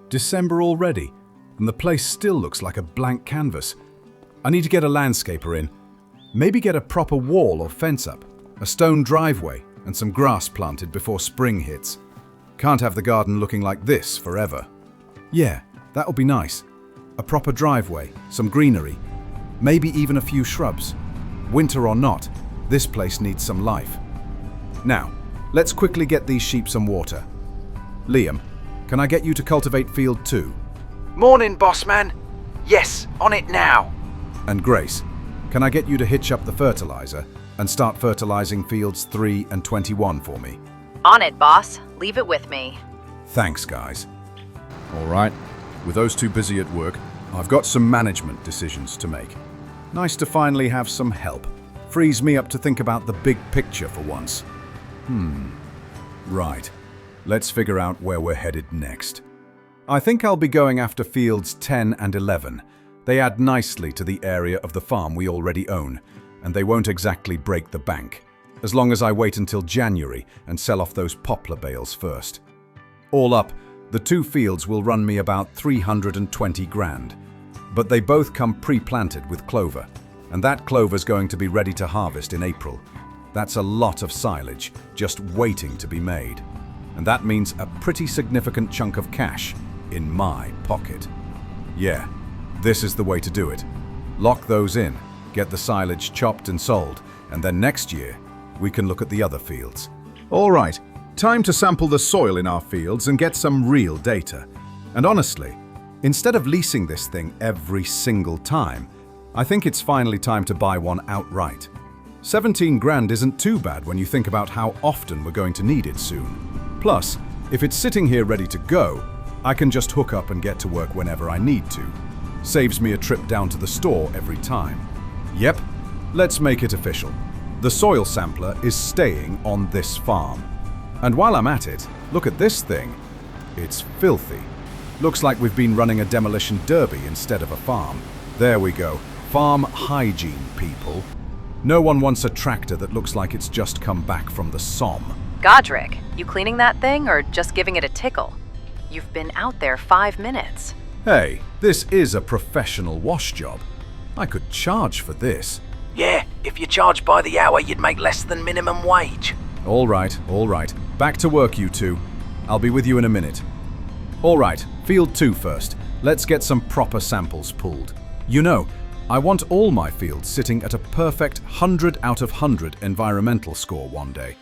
December already, and the place still looks like a blank canvas. I need to get a landscaper in. Maybe get a proper wall or fence up, a stone driveway, and some grass planted before spring hits. Can't have the garden looking like this forever. Yeah, that'll be nice. A proper driveway, some greenery, maybe even a few shrubs. Winter or not, this place needs some life. Now, let's quickly get these sheep some water. Liam, can I get you to cultivate field 2? Morning, boss man. Yes, on it now. And Grace, can I get you to hitch up the fertilizer and start fertilizing fields 3 and 21 for me? On it, boss. Leave it with me. Thanks, guys. All right, with those two busy at work, I've got some management decisions to make. Nice to finally have some help. Frees me up to think about the big picture for once. Right. Let's figure out where we're headed next. I think I'll be going after fields 10 and 11. They add nicely to the area of the farm we already own, and they won't exactly break the bank, as long as I wait until January and sell off those poplar bales first. All up, the two fields will run me about 320 grand, but they both come pre-planted with clover, and that clover's going to be ready to harvest in April. That's a lot of silage just waiting to be made, and that means a pretty significant chunk of cash in my pocket. Yeah, this is the way to do it. Lock those in, get the silage chopped and sold, and then next year we can look at the other fields. All right, time to sample the soil in our fields and get some real data. And honestly, instead of leasing this thing every single time, I think it's finally time to buy one outright. 17 grand isn't too bad when you think about how often we're going to need it soon. Plus, if it's sitting here ready to go, I can just hook up and get to work whenever I need to. Saves me a trip down to the store every time. Yep, let's make it official. The soil sampler is staying on this farm. And while I'm at it, look at this thing. It's filthy. Looks like we've been running a demolition derby instead of a farm. There we go. Farm hygiene, people. No one wants a tractor that looks like it's just come back from the Somme. Godric, you cleaning that thing or just giving it a tickle? You've been out there 5 minutes. Hey, this is a professional wash job. I could charge for this. Yeah, if you charge by the hour, you'd make less than minimum wage. All right. Back to work, you two. I'll be with you in a minute. All right, field 2 first. Let's get some proper samples pulled. You know, I want all my fields sitting at a perfect 100 out of 100 environmental score one day.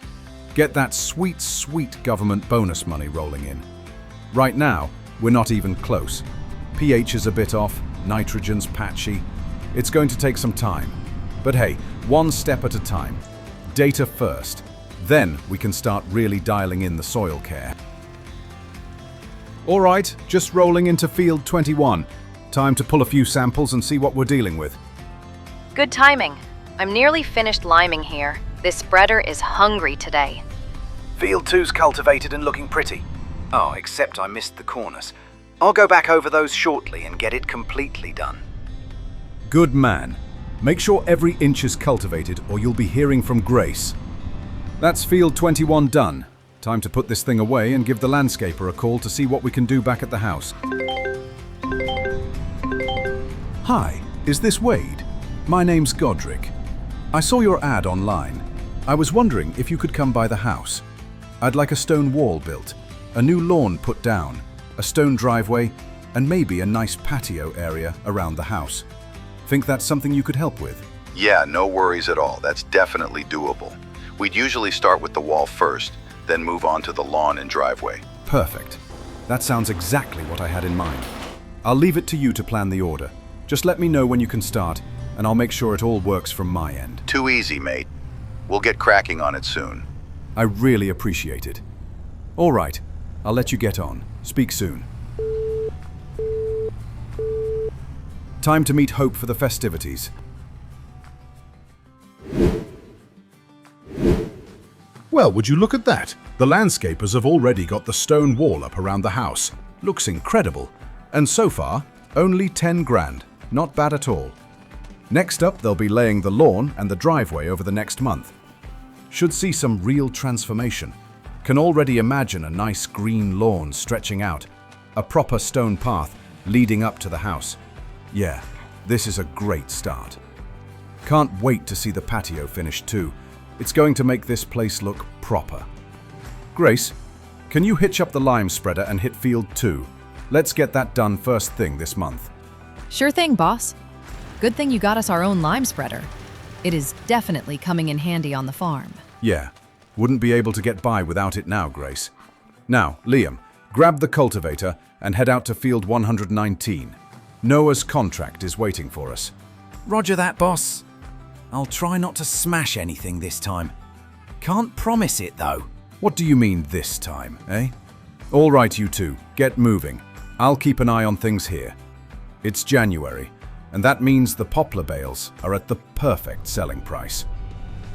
Get that sweet, sweet government bonus money rolling in. Right now, we're not even close. pH is a bit off, nitrogen's patchy. It's going to take some time. But hey, one step at a time. Data first. Then we can start really dialing in the soil care. All right, just rolling into field 21. Time to pull a few samples and see what we're dealing with. Good timing. I'm nearly finished liming here. This spreader is hungry today. Field 2's cultivated and looking pretty. Oh, except I missed the corners. I'll go back over those shortly and get it completely done. Good man. Make sure every inch is cultivated or you'll be hearing from Grace. That's field 21 done. Time to put this thing away and give the landscaper a call to see what we can do back at the house. Hi, is this Wade? My name's Godric. I saw your ad online. I was wondering if you could come by the house. I'd like a stone wall built, a new lawn put down, a stone driveway, and maybe a nice patio area around the house. Think that's something you could help with? Yeah, no worries at all. That's definitely doable. We'd usually start with the wall first, then move on to the lawn and driveway. Perfect. That sounds exactly what I had in mind. I'll leave it to you to plan the order. Just let me know when you can start, and I'll make sure it all works from my end. Too easy, mate. We'll get cracking on it soon. I really appreciate it. All right, I'll let you get on. Speak soon. Time to meet Hope for the festivities. Well, would you look at that? The landscapers have already got the stone wall up around the house. Looks incredible. And so far, only 10 grand. Not bad at all. Next up, they'll be laying the lawn and the driveway over the next month. Should see some real transformation. Can already imagine a nice green lawn stretching out, a proper stone path leading up to the house. Yeah, this is a great start. Can't wait to see the patio finished too. It's going to make this place look proper. Grace, can you hitch up the lime spreader and hit field 2? Let's get that done first thing this month. Sure thing, boss. Good thing you got us our own lime spreader. It is definitely coming in handy on the farm. Yeah, wouldn't be able to get by without it now, Grace. Now, Liam, grab the cultivator and head out to field 119. Noah's contract is waiting for us. Roger that, boss. I'll try not to smash anything this time. Can't promise it, though. What do you mean this time, eh? All right, you two, get moving. I'll keep an eye on things here. It's January, and that means the poplar bales are at the perfect selling price.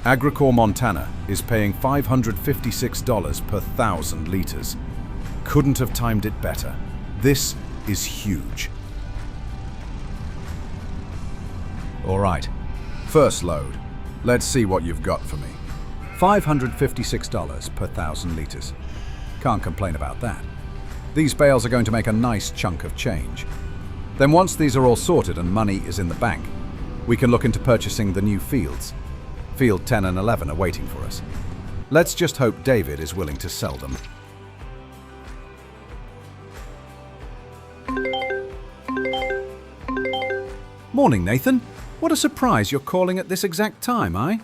Agricor Montana is paying $556 per 1,000 liters. Couldn't have timed it better. This is huge. All right, first load. Let's see what you've got for me. $556 per 1,000 liters. Can't complain about that. These bales are going to make a nice chunk of change. Then once these are all sorted and money is in the bank, we can look into purchasing the new fields. Field 10 and 11 are waiting for us. Let's just hope David is willing to sell them. Morning, Nathan. What a surprise you're calling at this exact time, eh?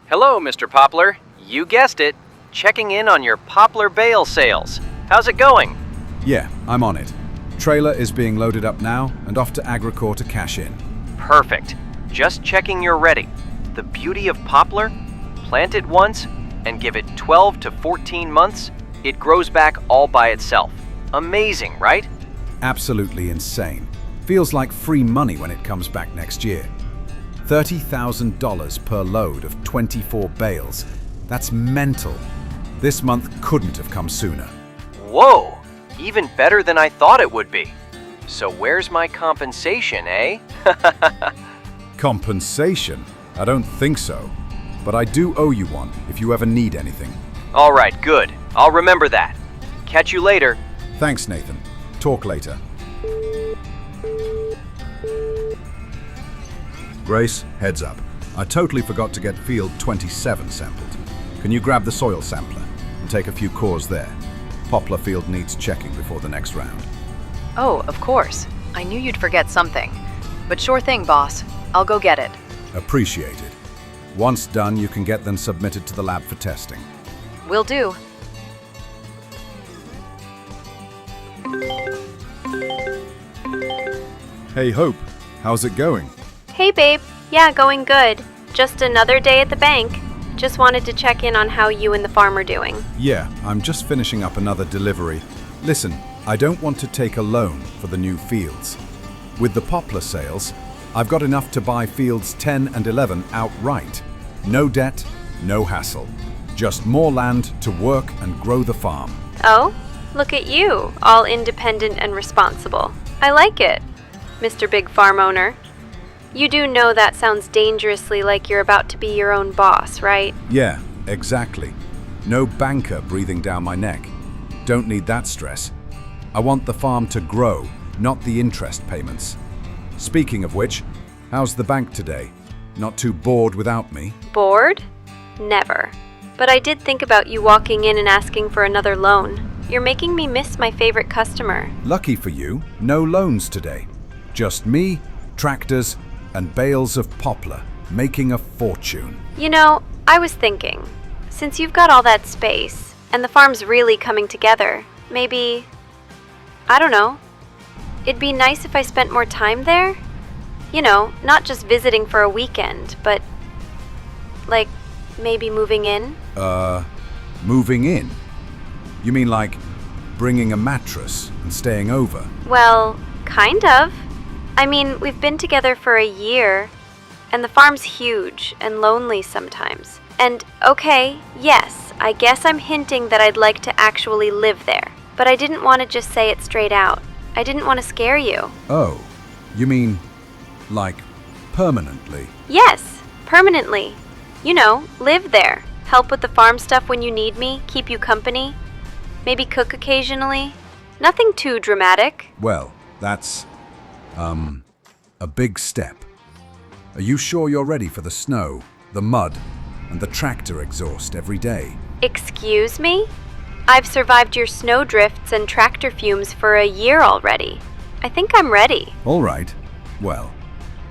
Hello, Mr. Poplar. You guessed it. Checking in on your poplar bale sales. How's it going? Yeah, I'm on it. Trailer is being loaded up now and off to Agricor to cash in. Perfect. Just checking you're ready. The beauty of poplar, plant it once and give it 12 to 14 months, it grows back all by itself. Amazing, right? Absolutely insane. Feels like free money when it comes back next year. $30,000 per load of 24 bales. That's mental. This month couldn't have come sooner. Whoa! Even better than I thought it would be. So where's my compensation, eh? Compensation? I don't think so. But I do owe you one if you ever need anything. All right, good. I'll remember that. Catch you later. Thanks, Nathan. Talk later. Grace, heads up. I totally forgot to get field 27 sampled. Can you grab the soil sampler and take a few cores there? Poplar field needs checking before the next round. Oh, of course. I knew you'd forget something. But sure thing, boss. I'll go get it. Appreciated. Once done, you can get them submitted to the lab for testing. Will do. Hey, Hope. How's it going? Hey babe, yeah, going good. Just another day at the bank. Just wanted to check in on how you and the farm are doing. Yeah, I'm just finishing up another delivery. Listen, I don't want to take a loan for the new fields. With the poplar sales, I've got enough to buy fields 10 and 11 outright. No debt, no hassle. Just more land to work and grow the farm. Oh, look at you, all independent and responsible. I like it, Mr. Big Farm Owner. You do know that sounds dangerously like you're about to be your own boss, right? Yeah, exactly. No banker breathing down my neck. Don't need that stress. I want the farm to grow, not the interest payments. Speaking of which, how's the bank today? Not too bored without me? Bored? Never. But I did think about you walking in and asking for another loan. You're making me miss my favorite customer. Lucky for you, no loans today. Just me, tractors, and bales of poplar, making a fortune. You know, I was thinking, since you've got all that space, and the farm's really coming together, maybe, I don't know, it'd be nice if I spent more time there? You know, not just visiting for a weekend, but, like, maybe moving in? Moving in? You mean like bringing a mattress and staying over? Well, kind of. I mean, we've been together for a year, and the farm's huge and lonely sometimes. And, okay, yes, I guess I'm hinting that I'd like to actually live there. But I didn't want to just say it straight out. I didn't want to scare you. Oh, you mean, like, permanently? Yes, permanently. You know, live there. Help with the farm stuff when you need me, keep you company. Maybe cook occasionally. Nothing too dramatic. Well, that's, a big step. Are you sure you're ready for the snow, the mud, and the tractor exhaust every day? Excuse me? I've survived your snow drifts and tractor fumes for a year already. I think I'm ready. All right. Well,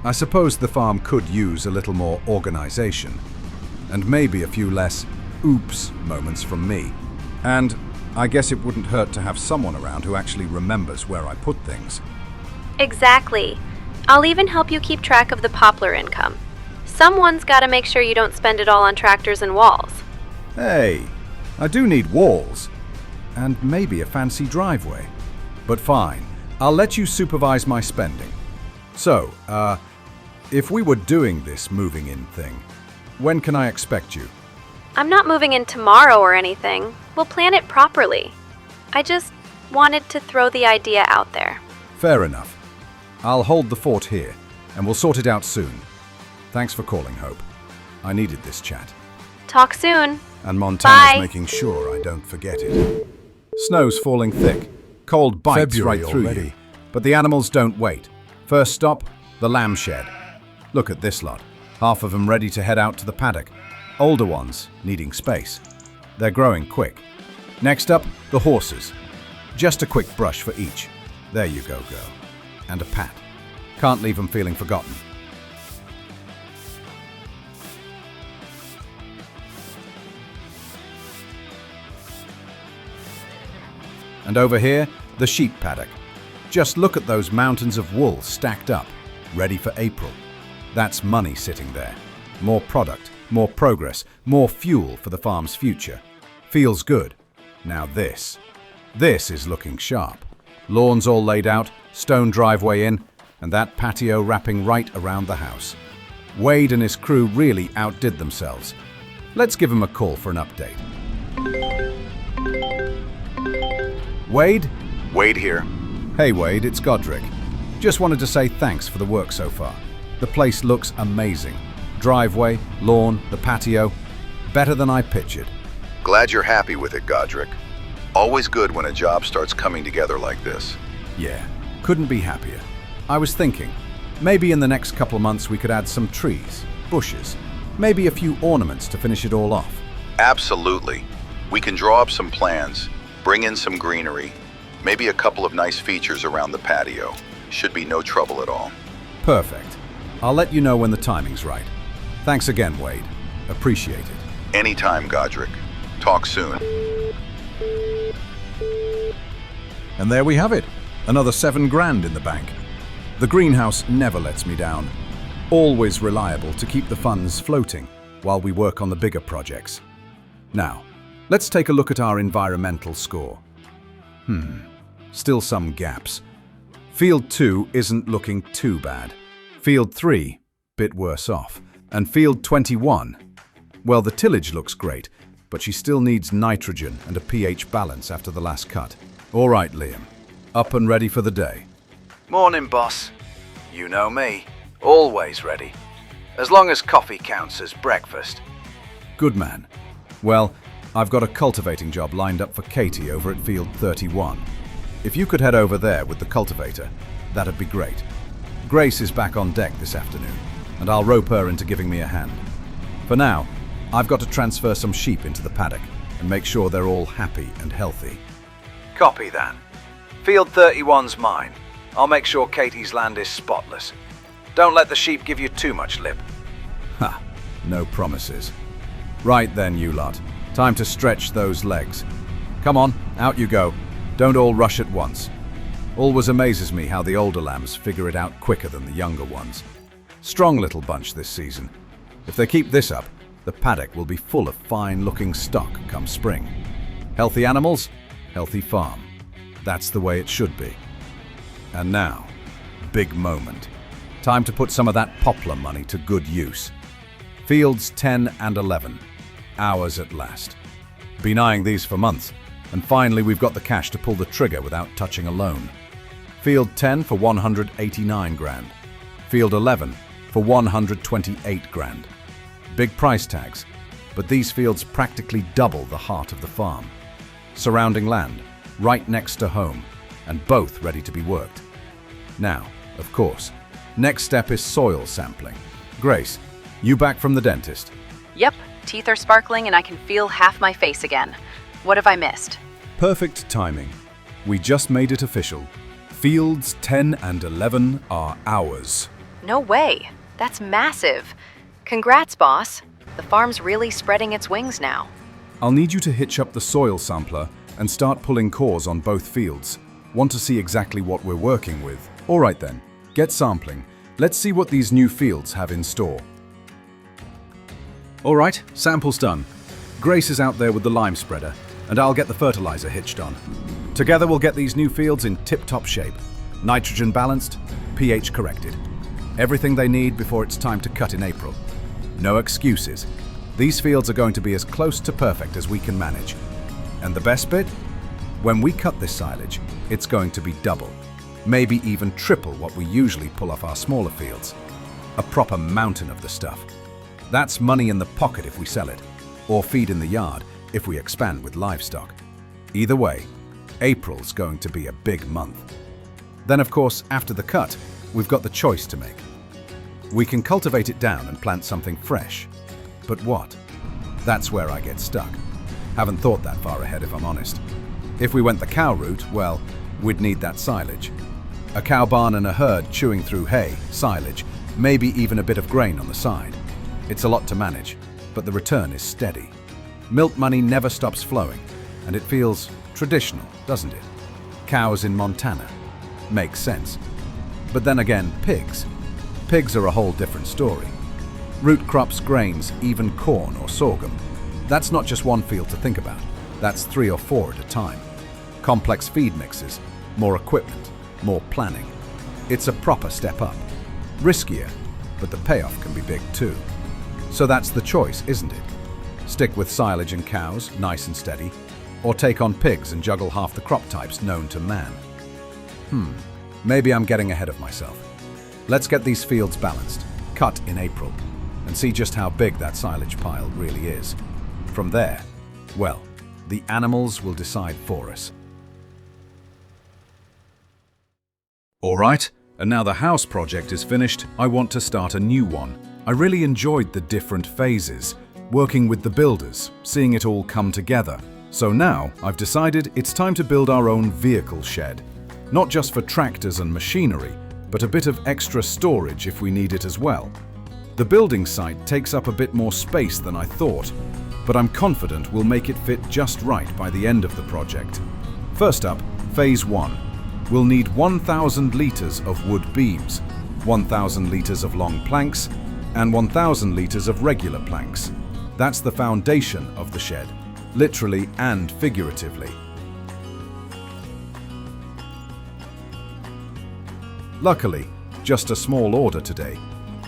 I suppose the farm could use a little more organization, and maybe a few less oops moments from me. And I guess it wouldn't hurt to have someone around who actually remembers where I put things. Exactly. I'll even help you keep track of the Poplar income. Someone's got to make sure you don't spend it all on tractors and walls. Hey, I do need walls, and maybe a fancy driveway. But fine, I'll let you supervise my spending. So, if we were doing this moving in thing, when can I expect you? I'm not moving in tomorrow or anything. We'll plan it properly. I just wanted to throw the idea out there. Fair enough. I'll hold the fort here, and we'll sort it out soon. Thanks for calling, Hope. I needed this chat. Talk soon. And Montana's Bye. making sure I don't forget it. Snow's falling thick. Cold bites February right through already. you. But the animals don't wait. First stop, the lamb shed. Look at this lot. Half of them ready to head out to the paddock. Older ones needing space. They're growing quick. Next up, the horses. Just a quick brush for each. There you go, girl. And a pat. Can't leave them feeling forgotten. And over here, the sheep paddock. Just look at those mountains of wool stacked up, ready for April. That's money sitting there. More product, more progress, more fuel for the farm's future. Feels good. Now this. This is looking sharp. Lawns all laid out, stone driveway in, and that patio wrapping right around the house. Wade and his crew really outdid themselves. Let's give him a call for an update. Wade? Wade here. Hey Wade, it's Godric. Just wanted to say thanks for the work so far. The place looks amazing. Driveway, lawn, the patio. Better than I pictured. Glad you're happy with it, Godric. Always good when a job starts coming together like this. Yeah, couldn't be happier. I was thinking, maybe in the next couple of months we could add some trees, bushes, maybe a few ornaments to finish it all off. Absolutely. We can draw up some plans, bring in some greenery, maybe a couple of nice features around the patio. Should be no trouble at all. Perfect. I'll let you know when the timing's right. Thanks again, Wade. Appreciate it. Anytime, Godric. Talk soon. And there we have it. Another $7,000 in the bank. The greenhouse never lets me down. Always reliable to keep the funds floating while we work on the bigger projects. Now, let's take a look at our environmental score. Still some gaps. Field 2 isn't looking too bad. Field 3, bit worse off. And Field 21, well, the tillage looks great, but she still needs nitrogen and a pH balance after the last cut. All right, Liam. Up and ready for the day. Morning, boss. You know me. Always ready. As long as coffee counts as breakfast. Good man. Well, I've got a cultivating job lined up for Katie over at Field 31. If you could head over there with the cultivator, that'd be great. Grace is back on deck this afternoon, and I'll rope her into giving me a hand. For now, I've got to transfer some sheep into the paddock and make sure they're all happy and healthy. Copy that. Field 31's mine. I'll make sure Katie's land is spotless. Don't let the sheep give you too much lip. Ha, no promises. Right then, you lot. Time to stretch those legs. Come on, out you go. Don't all rush at once. Always amazes me how the older lambs figure it out quicker than the younger ones. Strong little bunch this season. If they keep this up, the paddock will be full of fine-looking stock come spring. Healthy animals, healthy farm. That's the way it should be. And now, big moment. Time to put some of that Poplar money to good use. Fields 10 and 11. Ours at last. Been eyeing these for months, and finally we've got the cash to pull the trigger without touching a loan. Field 10 for 189 grand. Field 11 for 128 grand. Big price tags, but these fields practically double the heart of the farm. Surrounding land, right next to home, and both ready to be worked. Now, of course, next step is soil sampling. Grace, you back from the dentist? Yep, teeth are sparkling and I can feel half my face again. What have I missed? Perfect timing. We just made it official. Fields 10 and 11 are ours. No way. That's massive. Congrats, boss. The farm's really spreading its wings now. I'll need you to hitch up the soil sampler and start pulling cores on both fields. Want to see exactly what we're working with? All right then, get sampling. Let's see what these new fields have in store. All right, sample's done. Grace is out there with the lime spreader, and I'll get the fertilizer hitched on. Together we'll get these new fields in tip-top shape. Nitrogen balanced, pH corrected. Everything they need before it's time to cut in April. No excuses. These fields are going to be as close to perfect as we can manage. And the best bit? When we cut this silage, it's going to be double, maybe even triple what we usually pull off our smaller fields. A proper mountain of the stuff. That's money in the pocket if we sell it, or feed in the yard if we expand with livestock. Either way, April's going to be a big month. Then of course, after the cut, we've got the choice to make. We can cultivate it down and plant something fresh. But what? That's where I get stuck. Haven't thought that far ahead if I'm honest. If we went the cow route, well, we'd need that silage. A cow barn and a herd chewing through hay, silage, maybe even a bit of grain on the side. It's a lot to manage, but the return is steady. Milk money never stops flowing, and it feels traditional, doesn't it? Cows in Montana. Makes sense. But then again, pigs. Pigs are a whole different story. Root crops, grains, even corn or sorghum. That's not just one field to think about. That's 3 or 4 at a time. Complex feed mixes, more equipment, more planning. It's a proper step up. Riskier, but the payoff can be big too. So that's the choice, isn't it? Stick with silage and cows, nice and steady, or take on pigs and juggle half the crop types known to man. Maybe I'm getting ahead of myself. Let's get these fields balanced, cut in April, and see just how big that silage pile really is. From there, well, the animals will decide for us. All right, and now the house project is finished, I want to start a new one. I really enjoyed the different phases, working with the builders, seeing it all come together. So now I've decided it's time to build our own vehicle shed. Not just for tractors and machinery, but a bit of extra storage if we need it as well. The building site takes up a bit more space than I thought, but I'm confident we'll make it fit just right by the end of the project. First up, Phase 1. We'll need 1,000 litres of wood beams, 1,000 litres of long planks, and 1,000 litres of regular planks. That's the foundation of the shed, literally and figuratively. Luckily, just a small order today.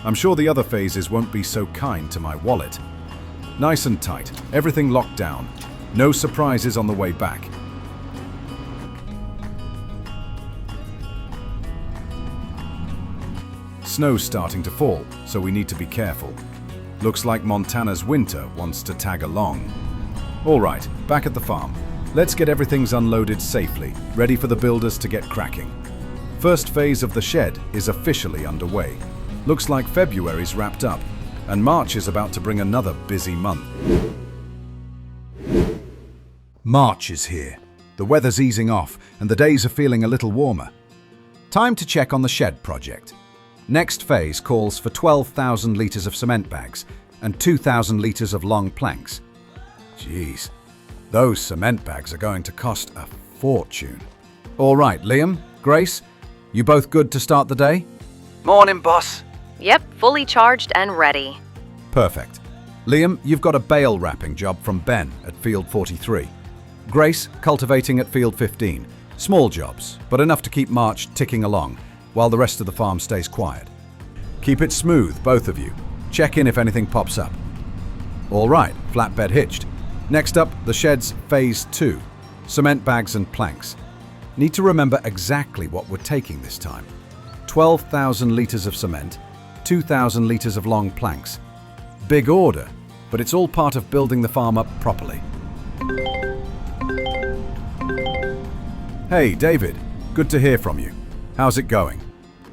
I'm sure the other phases won't be so kind to my wallet. Nice and tight, everything locked down. No surprises on the way back. Snow's starting to fall, so we need to be careful. Looks like Montana's winter wants to tag along. All right, back at the farm. Let's get everything's unloaded safely, ready for the builders to get cracking. First phase of the shed is officially underway. Looks like February's wrapped up, and March is about to bring another busy month. March is here. The weather's easing off, and the days are feeling a little warmer. Time to check on the shed project. Next phase calls for 12,000 litres of cement bags and 2,000 litres of long planks. Jeez, those cement bags are going to cost a fortune. All right, Liam, Grace, you both good to start the day? Morning, boss. Yep, fully charged and ready. Perfect. Liam, you've got a bale wrapping job from Ben at Field 43. Grace, cultivating at Field 15. Small jobs, but enough to keep March ticking along, while the rest of the farm stays quiet. Keep it smooth, both of you. Check in if anything pops up. All right, flatbed hitched. Next up, the shed's Phase 2. Cement bags and planks. Need to remember exactly what we're taking this time. 12,000 litres of cement, 2,000 litres of long planks. Big order, but it's all part of building the farm up properly. Hey, David. Good to hear from you. How's it going?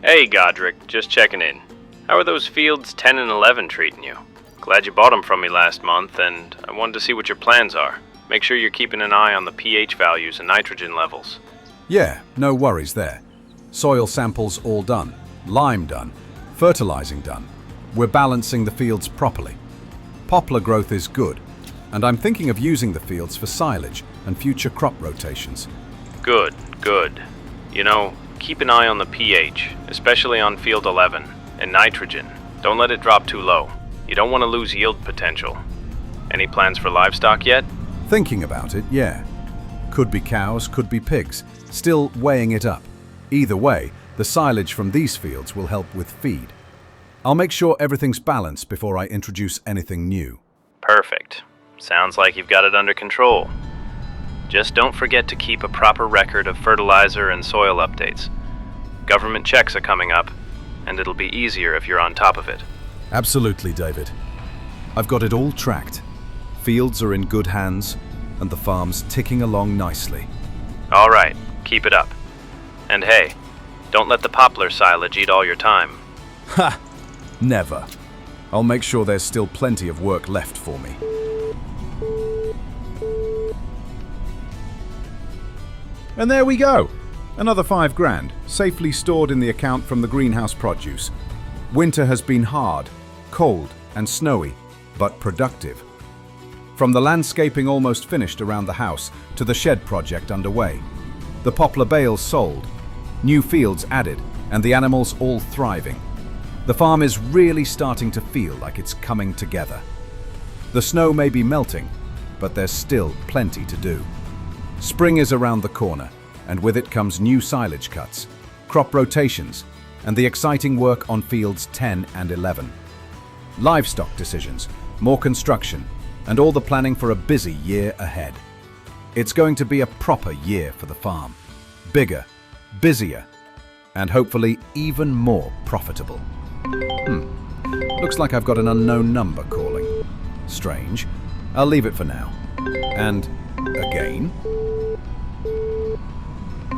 Hey, Godric, just checking in. How are those fields 10 and 11 treating you? Glad you bought them from me last month, and I wanted to see what your plans are. Make sure you're keeping an eye on the pH values and nitrogen levels. Yeah, no worries there. Soil samples all done, lime done, fertilizing done. We're balancing the fields properly. Poplar growth is good, and I'm thinking of using the fields for silage and future crop rotations. Good, good. You know, keep an eye on the pH, especially on field 11, and nitrogen. Don't let it drop too low. You don't want to lose yield potential. Any plans for livestock yet? Thinking about it, yeah. Could be cows, could be pigs. Still weighing it up. Either way, the silage from these fields will help with feed. I'll make sure everything's balanced before I introduce anything new. Perfect. Sounds like you've got it under control. Just don't forget to keep a proper record of fertilizer and soil updates. Government checks are coming up, and it'll be easier if you're on top of it. Absolutely, David. I've got it all tracked. Fields are in good hands, and the farm's ticking along nicely. All right, keep it up. And hey, don't let the poplar silage eat all your time. Ha! Never. I'll make sure there's still plenty of work left for me. And there we go. Another $5,000, safely stored in the account from the greenhouse produce. Winter has been hard, cold, and snowy, but productive. From the landscaping almost finished around the house to the shed project underway. The poplar bales sold, new fields added, and the animals all thriving. The farm is really starting to feel like it's coming together. The snow may be melting, but there's still plenty to do. Spring is around the corner, and with it comes new silage cuts, crop rotations, and the exciting work on fields 10 and 11. Livestock decisions, more construction, and all the planning for a busy year ahead. It's going to be a proper year for the farm. Bigger, busier, and hopefully even more profitable. Looks like I've got an unknown number calling. Strange. I'll leave it for now. And again?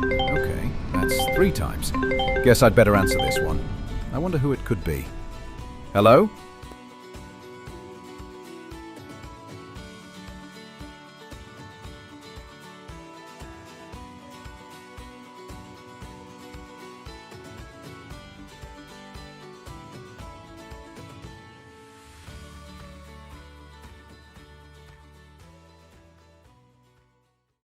Okay, that's 3 times. Guess I'd better answer this one. I wonder who it could be. Hello?